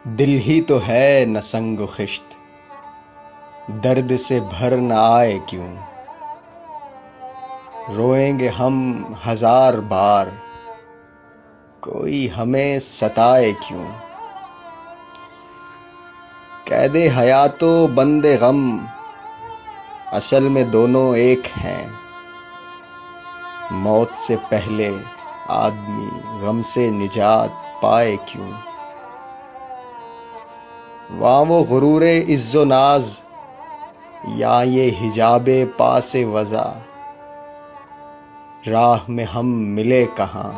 دل ہی تو ہے نہ سنگ و خشت، درد سے بھر نہ آئے کیوں؟ روئیں گے ہم ہزار بار، کوئی ہمیں ستائے کیوں؟ قید حیات و بند غم، اصل میں دونوں ایک ہیں۔ موت سے پہلے آدمی غم سے نجات پائے کیوں؟ وہاں وہ غرور عز و ناز، یا یہ حجاب پاس وضع، راہ میں ہم ملے کہاں،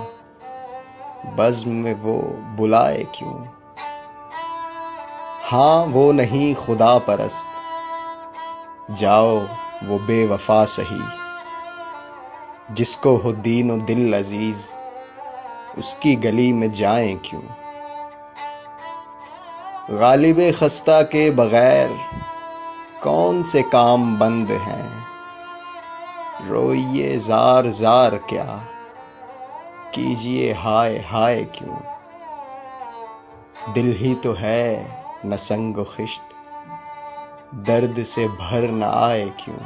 بزم میں وہ بلائے کیوں؟ ہاں وہ نہیں خدا پرست، جاؤ وہ بے وفا سہی، جس کو ہو دین و دل عزیز، اس کی گلی میں جائیں کیوں؟ غالب خستہ کے بغیر کون سے کام بند ہیں، روئیے زار زار کیا، کیجیے ہائے ہائے کیوں؟ دل ہی تو ہے نہ سنگ و خشت، درد سے بھر نہ آئے کیوں؟